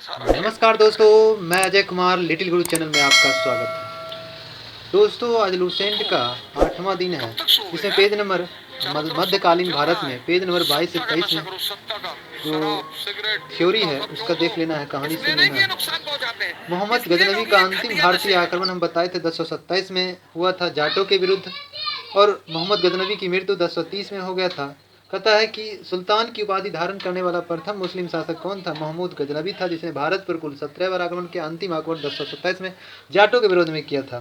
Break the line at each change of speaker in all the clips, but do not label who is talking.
नमस्कार दोस्तों, मैं अजय कुमार लिटिल गुरु चैनल में आपका स्वागत है। दोस्तों, आज लूसेंट का 8वां दिन है, जिसमें पेज नंबर मध्यकालीन भारत में पेज नंबर 22 से 23 में जो थ्योरी है उसका देख लेना है, कहानी सुन लेना है। मोहम्मद गजनवी का अंतिम भारतीय आक्रमण हम बताए थे 1027 में हुआ था जाटों के विरुद्ध, और मोहम्मद गजनवी की मृत्यु 1030 में हो गया था। कहता है कि सुल्तान की उपाधि धारण करने वाला प्रथम मुस्लिम शासक कौन था? महमूद गजनवी था, जिसने भारत पर कुल 17 बार आक्रमण किया। अंतिम आक्रमण 1027 में जाटों के विरोध में किया था।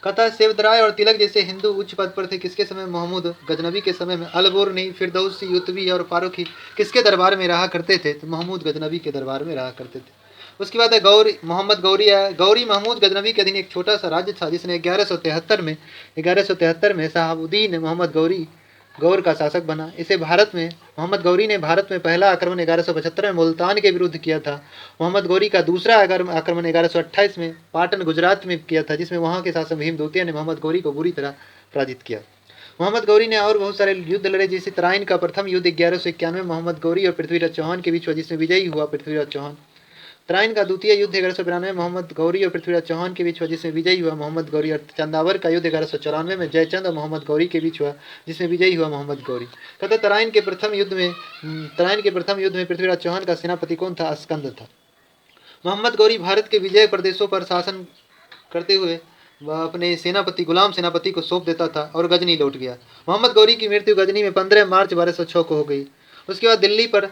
कहता है सेवदराय और तिलक जैसे हिंदू उच्च पद पर थे किसके समय? महमूद गजनवी के समय में। अलबोर्नी, फिरदौसी, युतवी और फारूकी किसके दरबार में रहा करते थे? तो महमूद गजनवी के दरबार में रहा करते थे। उसके बाद है गौरी, मोहम्मद गौरी है। गौरी महमूद गजनवी के अधीन एक छोटा सा राज्य था, जिसने 1173 में शहाबुद्दीन मोहम्मद गौरी गौर का शासक बना। इसे भारत में मोहम्मद गौरी ने भारत में पहला आक्रमण 1175 में मुल्तान के विरुद्ध किया था। मोहम्मद गौरी का दूसरा आक्रमण 1128 में पाटन गुजरात में किया था, जिसमें वहां के शासक भीम द्वितीय ने मोहम्मद गौरी को बुरी तरह पराजित किया। मोहम्मद गौरी ने और बहुत सारे युद्ध लड़े, जैसे तराइन का प्रथम युद्ध 1191 में मोहम्मद गौरी और पृथ्वीराज चौहान के बीच हुआ, जिसमें विजयी हुआ पृथ्वीराज चौहान। तराइन का द्वितीय युद्ध 1192 में मोहम्मद गौरी और पृथ्वीराज चौहान के बीच हुआ, जिसमें विजयी हुआ मोहम्मद गौरी। और चंदावर का युद्ध 1194 में जयचंद और मोहम्मद गौरी के बीच हुआ, जिसमें विजयी हुआ मोहम्मद गौरी। कहते तराइन के प्रथम युद्ध में पृथ्वीराज चौहान का सेनापति कौन था? अस्कंद था। मोहम्मद गौरी भारत के विजय प्रदेशों पर शासन करते हुए वह अपने सेनापति गुलाम सेनापति को सौंप देता था और गजनी लौट गया। मोहम्मद गौरी की मृत्यु गजनी में 15 मार्च 1206 को हो गई। उसके बाद दिल्ली पर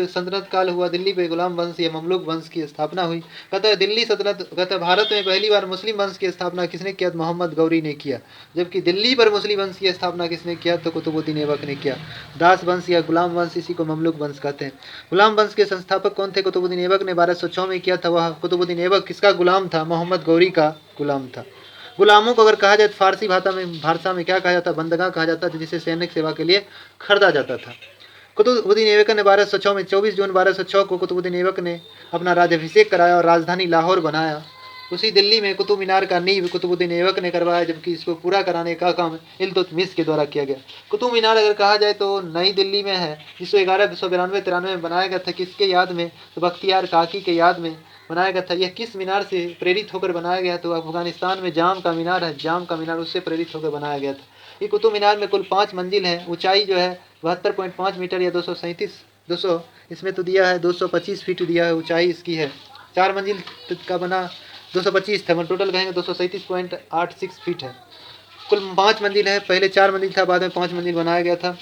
सल्तनत काल हुआ। दिल्ली पे गुलाम वंश या ममलूक वंश की स्थापना हुई। कहता है दिल्ली सल्तनत, कहता है भारत में पहली बार मुस्लिम वंश की स्थापना किसने किया? मोहम्मद गौरी ने किया। जबकि दिल्ली पर मुस्लिम वंश की स्थापना किसने किया? तो कुतुबुद्दीन ऐबक ने किया। दास वंश या गुलाम वंश, इसी को ममलूक वंश कहते हैं। गुलाम वंश के संस्थापक कौन थे? कुतुबुद्दीन ऐबक ने 1206 में किया था। वह कुतुबुद्दीन ऐबक किसका गुलाम था? मोहम्मद गौरी का गुलाम था। गुलामों को अगर कहा जाए तो फारसी भाषा में क्या कहा जाता? बंदगा कहा जाता था, जिसे सैनिक सेवा के लिए खरीदा जाता था। कुतुबुद्दीन ऐबक ने 1206 में 24 जून 1206 को कुतुबुद्दीन ऐबक ने अपना राज्याभिषेक कराया और राजधानी लाहौर बनाया। उसी दिल्ली में कुतुब मीनार का नींव कुतुबुद्दीन ऐबक ने करवाया, जबकि इसको पूरा कराने का काम इल्तुतमिश के द्वारा किया गया। कुतुब मीनार अगर कहा जाए तो नई दिल्ली में है, जिसको 1192-93 में बनाया गया था। किसके याद में? तो बख्तियार काकी के याद में बनाया गया था। यह किस मीनार से प्रेरित होकर बनाया गया? तो अफगानिस्तान में जाम का मीनार है, जाम का मीनार उससे प्रेरित होकर बनाया गया था। ये कुतुब मीनार में कुल 5 मंजिल है। ऊंचाई जो है 72.5 मीटर या 200 इसमें तो दिया है 225 फीट दिया है ऊंचाई इसकी है। 4 मंजिल का बना 225 था, टोटल कहेंगे 237.86 फीट है। कुल 5 मंजिल है। पहले 4 मंजिल था, बाद में 5 मंजिल बनाया गया था।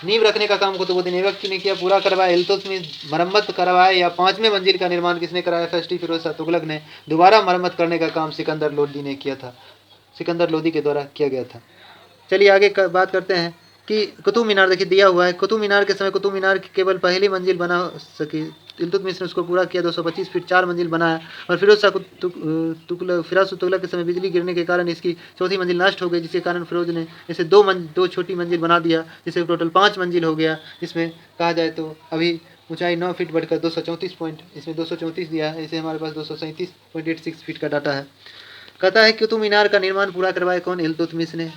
नींव रखने का काम कुतुबुद्दीन ऐबक ने किया, पूरा करवाया इल्तुतमिश। मरम्मत करवाया या 5वें मंजिल का निर्माण किसने कराया? फर्स्ट फिरोज शाह तुगलक ने। दोबारा मरम्मत करने का काम सिकंदर लोदी ने किया था, सिकंदर लोदी के द्वारा किया गया था। चलिए आगे बात करते हैं कि कुतुब मीनार देखिए दिया हुआ है। कुतुब मीनार के समय कुतुब मीनार की केवल पहली मंजिल बना सकी। इल्तुतमिश ने उसको पूरा किया, 225 फीट 4 मंजिल बनाया। और फिरोज तुगलक के समय बिजली गिरने के कारण इसकी चौथी मंजिल नष्ट हो गई, जिसके कारण फिरोज ने इसे दो छोटी मंजिल बना दिया, जिससे टोटल 5 मंजिल हो गया। जिसमें कहा जाए तो अभी ऊंचाई 9 फीट बढ़कर 234 पॉइंट, इसमें 234 दिया है। इसे हमारे पास 237.86 फीट का डाटा है। कहता है कुतुब मीनार का निर्माण पूरा करवाया कौन? इल्तुतमिश ने।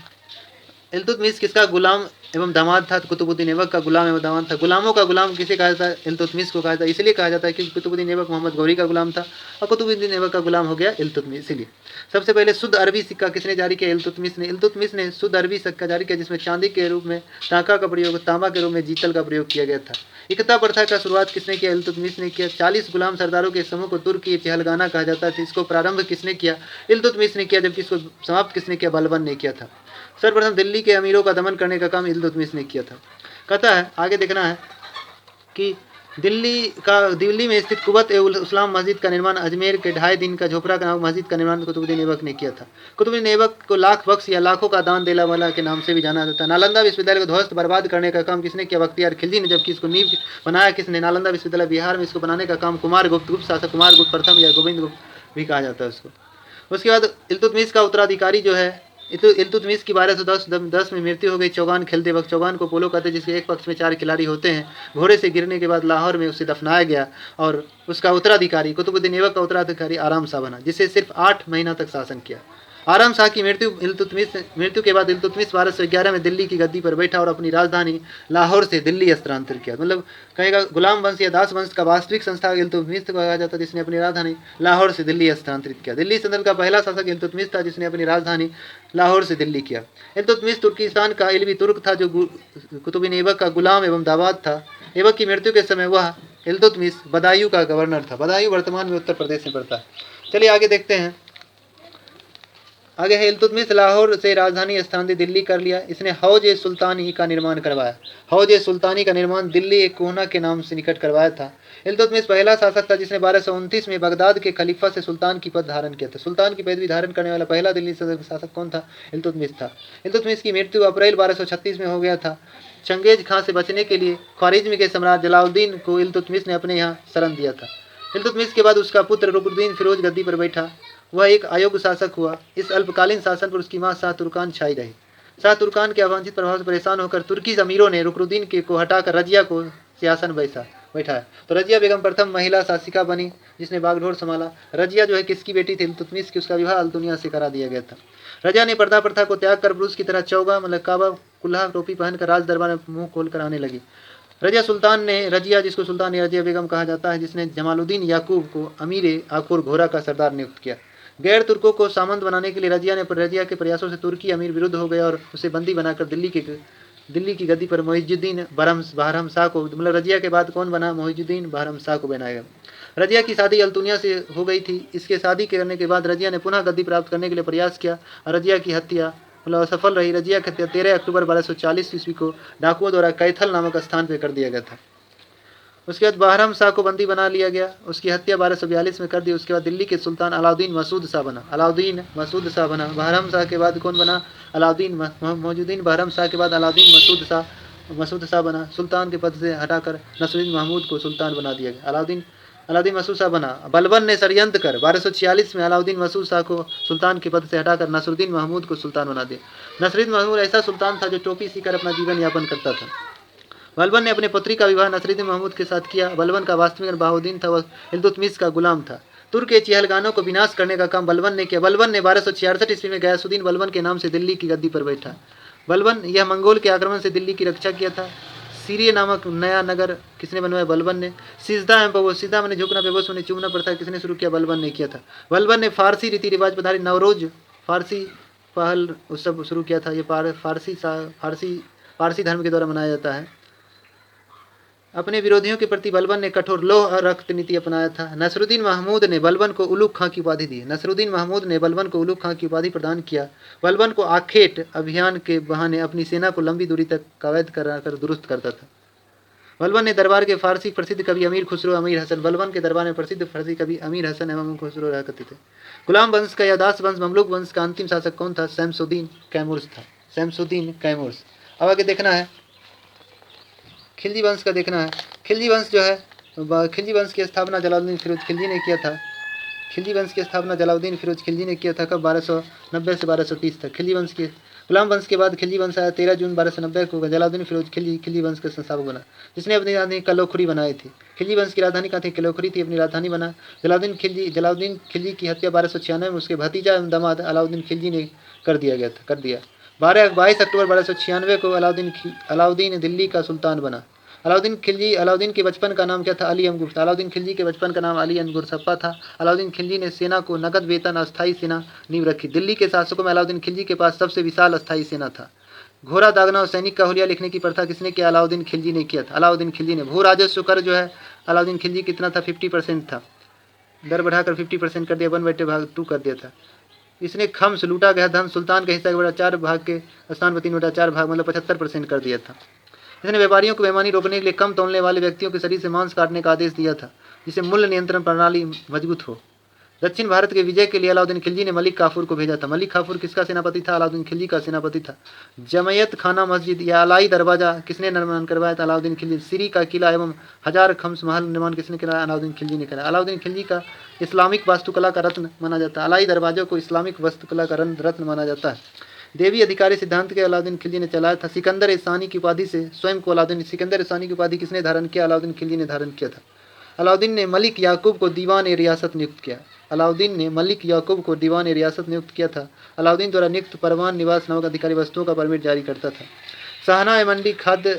इल्तुतमिश किसका गुलाम एवं दामाद था? कुतुबुद्दीन ऐबक का गुलाम एवं दामाद था। गुलामों का गुलाम किसे कहा जाता है? इल्तुतमिश को कहा जाता है। इसलिए कहा जाता है कि कुतुबुद्दीन ऐबक मोहम्मद गौरी का गुलाम था और कुतुबुद्दीन ऐबक का गुलाम हो गया इल्तुतमिश। इसलिए सबसे पहले शुद्ध अरबी सिक्का किसने जारी किया? इल्तुतमिश ने। इल्तुतमिश ने शुद्ध अरबी सिक्का जारी किया, जिसमें चांदी के रूप में टाका का प्रयोग, तांबा के रूप में जीतल का प्रयोग किया गया था। इकता प्रथा का शुरुआत किसने किया? इल्तुतमिश ने किया। 40 गुलाम सरदारों के समूह को तुर्की चहलगाना कहा जाता था। इसको प्रारंभ किसने किया? इल्तुतमिश ने किया, जबकि इसको समाप्त किसने किया? बलबन ने किया था। सर्वप्रथम दिल्ली के अमीरों का दमन करने का काम इल्तुतमिश ने किया था। कहता है आगे देखना है कि दिल्ली में स्थित कुबत ए उस्लाम मस्जिद का निर्माण, अजमेर के 2.5 दिन का झोपड़ा का मस्जिद का निर्माण कुतुबुद्दीन ऐबक ने किया था। कुतुबुद्दीन ऐबक को लाख बख्श या लाखों का दान देला वाला के नाम से भी जाना जाता है। नालंदा विश्वविद्यालय को ध्वस्त बर्बाद करने का काम किसने किया? बख्तियार खिलजी ने, जबकि इसको नींव बनाया किसने? नालंदा विश्वविद्यालय बिहार में इसको बनाने का काम कुमार गुप्त शासक कुमार गुप्त प्रथम या गोविंद गुप्त भी कहा जाता है उसको। उसके बाद इल्तुतमिश का उत्तराधिकारी जो है इल्तुतमिश की 1210 में मृत्यु हो गई। चौगान खेलते वक्त, चौगान को पोलो कहते हैं, जिसके एक पक्ष में 4 खिलाड़ी होते हैं। घोड़े से गिरने के बाद लाहौर में उसे दफनाया गया और उसका उत्तराधिकारी कुतुबुद्दीन ऐबक का उत्तराधिकारी आराम शाह बना, जिसे सिर्फ 8 महीना तक शासन किया। आराम शाह की मृत्यु के बाद इल्तुतमिश 1211 में दिल्ली की गद्दी पर बैठा और अपनी राजधानी लाहौर से दिल्ली स्थानांतरित किया। मतलब कहेगा गुलाम वंश या दास वंश का वास्तविक संस्थापक इल्तुतमिश को कहा जाता है, जिसने अपनी राजधानी लाहौर से दिल्ली स्थानांतरित किया। दिल्ली सल्तनत का पहला शासक इल्तुतमिश था, जिसने अपनी राजधानी लाहौर से दिल्ली किया। इल्तुतमिश तुर्किस्तान का इल्वी तुर्क था, जो कुतुबुद्दीन ऐबक का गुलाम एवं दामाद था। ऐबक की मृत्यु के समय वह इल्तुतमिश बदायूं का गवर्नर था। बदायूं वर्तमान में उत्तर प्रदेश में पड़ता है। चलिए आगे देखते हैं। आगे है इल्तुतमिश लाहौर से राजधानी स्थानांतरित दिल्ली कर लिया। इसने हौज ए सुल्तानी का निर्माण करवाया। हौज ए सुल्तानी का निर्माण दिल्ली एक कोहना के नाम से निकट करवाया था। इल्तुतमिश पहला शासक था जिसने 1229 में बगदाद के खलीफा से सुल्तान की पद धारण किया था। सुल्तान की पदवी धारण करने वाला पहला दिल्ली शासक कौन था? इल्तुतमिश था। इल्तुतमिश की मृत्यु अप्रैल 1236 में हो गया था। चंगेज खां से बचने के लिए ख्वारिज्म के सम्राट जलालुद्दीन को इल्तुतमिश ने अपने यहाँ शरण दिया था। इल्तुतमिश के बाद उसका पुत्र रुकनुद्दीन फिरोज गद्दी पर बैठा। वह एक अयोग्य शासक हुआ। इस अल्पकालीन शासन पर उसकी मां शाह तुर्कान छाई रही। शाह तुर्कान के अवांछित प्रभाव से परेशान होकर तुर्की अमीरों ने रुकनुद्दीन को हटाकर रजिया को सिंहासन बैठाया। तो रजिया बेगम प्रथम महिला शासिका बनी जिसने बागडोर संभाला। रजिया जो है किसकी बेटी थी? इल्तुतमिश की। उसका विवाह अल-दुनिया से करा दिया गया था। रजिया ने पर्दा प्रथा को त्याग कर पुरुष की तरह चौगा मतलब काबा कुल्हा टोपी पहनकर राज दरबार में मुंह खोलकर आने लगी। रजिया सुल्तान ने रजिया, जिसको सुल्तान रजिया बेगम कहा जाता है, जिसने जमालुद्दीन याकूब को अमीर आकुर घोरा का सरदार नियुक्त किया। गैर तुर्कों को सामंत बनाने के लिए रजिया के प्रयासों से तुर्की अमीर विरुद्ध हो गया और उसे बंदी बनाकर दिल्ली की गद्दी पर मोहिजुद्दीन बहरम शाह को, मतलब रजिया के बाद कौन बना? मोहिजुद्दीन बहरम शाह को बनाया गया। रजिया की शादी अल-दुनिया से हो गई थी। इसके शादी करने के बाद रजिया ने पुनः गद्दी प्राप्त करने के लिए प्रयास किया और रजिया की हत्या मतलब असफल रही। रजिया की हत्या 13 अक्टूबर 1240 ईस्वी को डाकुओं द्वारा कैथल नामक स्थान पर कर दिया गया था। उसके बाद बहरम शाह को बंदी बना लिया गया। उसकी हत्या 1242 में कर दी। उसके बाद दिल्ली के सुल्तान अलाउद्दीन मसूद शाह बना। बहरम शाह के बाद कौन बना? अलाउद्दीन मोहिजुद्दीन बहरम शाह के बाद अलाउद्दीन मसूद शाह बना। सुल्तान के पद से हटाकर नसरुद्दीन महमूद को सुल्तान बना दिया गया। अलाउद्दीन मसूद शाह बना। बलबन ने षड्यंत्र कर 1246 में अलाउद्दीन मसूद शाह को सुल्तान के पद से हटाकर नसरुद्दीन महमूद को सुल्तान बना दिया। नसरुद्दीन महमूद ऐसा सुल्तान था जो टोपी सीकर अपना जीवन यापन करता था। बलबन ने अपने पुत्री का विवाह नसरुद्दीन महमूद के साथ किया। बलबन का वास्तविक नाम बहाउद्दीन था। वह इल्तुतमिश का गुलाम था। तुर्क के चहलगानों को विनाश करने का काम बलबन ने किया। बलबन ने 1266 ईस्वी में गयासुद्दीन बलबन के नाम से दिल्ली की गद्दी पर बैठा। बलबन यह मंगोल के आक्रमण से दिल्ली की रक्षा किया था। सीरिया नामक नया नगर किसने बनवाया? बलबन ने। सीधा मैंने झुकना बेबस होने चूमना प्रथा किसने शुरू किया? बलबन ने किया था। बलबन ने फारसी रीति रिवाज पर आधारित नवरोज फारसी पहल उत्सव शुरू किया था। ये फारसी धर्म के द्वारा मनाया जाता है। अपने विरोधियों के प्रति बलबन ने कठोर लौह और रक्त नीति अपनाया था। नसरुद्दीन महमूद ने बलबन को उलुग खां की उपाधि दी। नसरुद्दीन महमूद ने बलबन को उलुग खां की उपाधि प्रदान किया। बलबन को आखेट अभियान के बहाने अपनी सेना को लंबी दूरी तक कवैद कराकर दुरुस्त करता था। बलबन ने दरबार के फारसी प्रसिद्ध कवि अमीर खुसरो अमीर हसन बलबन के दरबार में प्रसिद्ध फारसी कवि अमीर हसन एवं खुसरो रहा करते थे। गुलाम वंश का या दास वंश ममलूक वंश का अंतिम शासक कौन था? शमसुद्दीन कैमूर्स था। शमसुद्दीन कैमूर्स। अब आगे देखना है खिलजी वंश का देखना है। खिलजी वंश जो है खिलजी वंश की स्थापना जलालुद्दीन फिरोज खिलजी ने किया था। खिलजी वंश की स्थापना जलालुद्दीन फिरोज खिलजी ने किया था। कब? 1290 से 1230 तक। खिलजी वंश के गुलाम वंश के बाद खिलजी वंश आया। 13 जून 1290 को जलालुद्दीन फिरोज खिलजी वंश का संस्थापक बना, जिसने अपनी राजधानी कलोखुरी बनाई थी। खिलजी वंश की राजधानी कहाँ थी? कलोखुरी थी। अपनी राजधानी बना। जलालुद्दीन खिलजी की हत्या 1296 में उसके भतीजा एवं दामाद अलाउद्दीन खिलजी ने कर दिया। 22 अक्टूबर 1296 को अलाउद्दीन दिल्ली का सुल्तान बना। अलाउद्दीन के बचपन का नाम क्या था? अली अंगुर। अलाउद्दीन खिलजी के बचपन का नाम अली अंगुर सप्पा था। अलाउद्दीन खिलजी ने सेना को नगद वेतन अस्थायी सेना नींव रखी। दिल्ली के शासकों में अलाउद्दीन खिलजी के पास सबसे विशाल अस्थायी सेना था। घोड़ा दागना और सैनिक का हुलिया लिखने की प्रथा किसने किया? अलाउद्दीन खिलजी ने किया था। अलाउद्दीन खिलजी ने। भू राजस्व कर जो है अलाउद्दीन खिलजी कितना था? 50% था। दर बढ़ाकर 50% कर दिया, 1/2 कर दिया था। इसने खम्स लूटा गया धन सुल्तान के हिस्सा के बड़ा 4 भाग के स्थान पर 3/4 भाग मतलब 75% कर दिया था। इसने व्यापारियों को बेईमानी रोकने के लिए कम तोलने वाले व्यक्तियों के शरीर से मांस काटने का आदेश दिया था, जिससे मूल्य नियंत्रण प्रणाली मजबूत हो। दक्षिण भारत के विजय के लिए अलाउद्दीन खिलजी ने मलिक काफूर को भेजा था। मलिक काफूर किसका सेनापति था? अलाउद्दीन खिलजी का सेनापति था। जमयत खाना मस्जिद या अलाई दरवाजा किसने निर्माण करवाया था? अलाउद्दीन खिलजी। सीरी का किला एवं 1000 खम्स महल निर्माण किसने कराया? अलाउद्दीन खिलजी ने कराया। अलाउद्दीन खिलजी का इस्लामिक वास्तुकला का रत्न माना जाता है। अलाई दरवाजों को इस्लामिक वास्तुकला का रत्न माना जाता है। देवी अधिकारी सिद्धांत के अलाउद्दीन खिलजी ने चलाया था। सिकंदर ए-सानी की उपाधि से स्वयं को सिकंदर ए-सानी की उपाधि किसने धारण किया? अलाउद्दीन खिलजी ने धारण किया था। अलाउद्दीन ने मलिक याकूब को दीवान ए रियासत नियुक्त किया। अलाउद्दीन ने मलिक याकूब को दीवान रियासत नियुक्त किया था। अलाउद्दीन द्वारा नियुक्त परवान निवास नामक अधिकारी वस्तुओं का परमिट जारी करता था। सहना ए मंडी खाद्य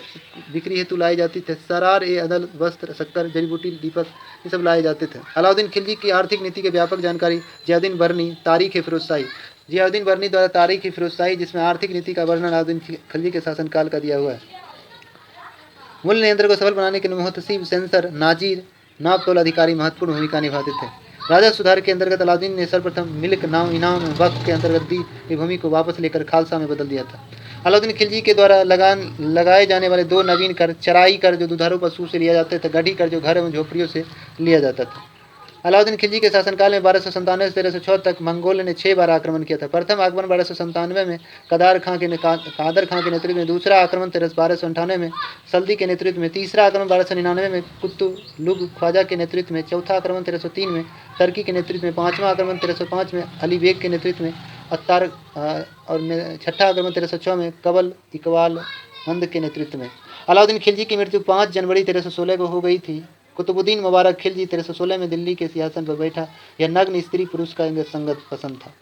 बिक्री हेतु लाई जाती थे। सरार ए अदल वस्त्र, शक्कर, जड़ी बूटी, दीपक ये सब लाए जाते थे। अलाउद्दीन खिलजी की आर्थिक नीति की व्यापक जानकारी जियाउद्दीन बरनी, तारीख ए फिरोजशाही। जियाउद्दीन बरनी द्वारा तारीख ए फिरोजशाही, जिसमें आर्थिक नीति का वर्णन अलाउद्दीन खिलजी के शासनकाल का दिया हुआ है। मूल्य नियंत्रण को सफल बनाने के लिए मुहतसिब, सेंसर, नाजीर, नाप तोल अधिकारी महत्वपूर्ण भूमिका निभाते थे। राजस्व सुधार के अंतर्गत अलाउद्दीन ने सर्वप्रथम मिल्क नाम इनाम वक्फ के अंतर्गत दी गई भूमि को वापस लेकर खालसा में बदल दिया था। अलाउद्दीन खिलजी के द्वारा लगाए जाने वाले 2 नवीन कर, चराई कर जो दुधारू पशु से लिया जाता था, गढ़ी कर जो घर एवं झोपड़ियों से लिया जाता था। अलाउद्दीन खिलजी के शासनकाल में 1297 से 1306 तक मंगोल ने 6 बार आक्रमण किया था। प्रथम आक्रमण 1297 में कादर खां के नेतृत्व में, दूसरा आक्रमण 1298 में सल्दी के नेतृत्व में, तीसरा आक्रमण 1299 में कुतुलुग ख्वाजा के नेतृत्व में, चौथा आक्रमण 1303 में टर्की के नेतृत्व में, पाँचवां आक्रमण 1305 में अली बेग के नेतृत्व में अत्तार और छठा आक्रमण 1306 में कबल इकबाल हंद के नेतृत्व में। अलाउद्दीन खिलजी की मृत्यु 5 जनवरी 1316 को हो गई थी। कुतुबुद्दीन मुबारक खिलजी 1316 में दिल्ली के सिंहासन पर बैठा। यह नग्न स्त्री पुरुष का संगत पसंद था।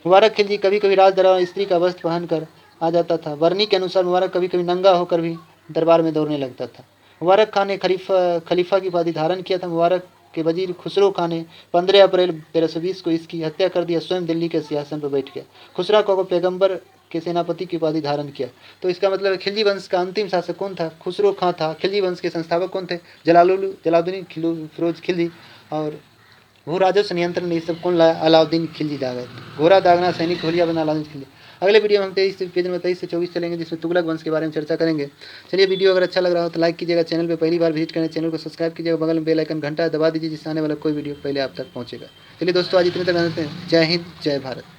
मुबारक खिलजी कभी कभी राज दरबार में स्त्री का वस्त्र पहनकर आ जाता था। बरनी के अनुसार मुबारक कभी कभी नंगा होकर भी दरबार में दौड़ने लगता था। मुबारक खान ने खलीफा की उपाधि धारण किया था। मुबारक के वजीर खुसरो खान ने 15 अप्रैल 1320 को इसकी हत्या कर दिया, स्वयं दिल्ली के सिंहासन पर बैठ गया। खुसरा को पैगंबर के सेनापति की उपाधि धारण किया। तो इसका मतलब खिलजी वंश का अंतिम शासक कौन था? खुसरो खां था। खिलजी वंश के संस्थापक कौन थे? जलालुद्दीन फिरोज खिलजी। और भू राजस्व नियंत्रण ये सब कौन लाया? अलाउद्दीन खिलजी दागा। घोड़ा दागना, सैनिक होलिया बना, अलाउद्दीन खिलजी। अगले वीडियो में हम 23 से 24 चलेंगे, जिसमें तुगलक वंश के बारे में चर्चा करेंगे। चलिए, वीडियो अगर अच्छा लग रहा हो तो लाइक कीजिएगा, चैनल पे पहली बार विजिट करें चैनल को सब्सक्राइब कीजिएगा, बगल में बेल आइकन घंटा दबा दीजिए, जिससे आने वाला कोई वीडियो पहले आप तक पहुंचेगा। चलिए दोस्तों, आज इतने तक रहते हैं। जय हिंद, जय भारत।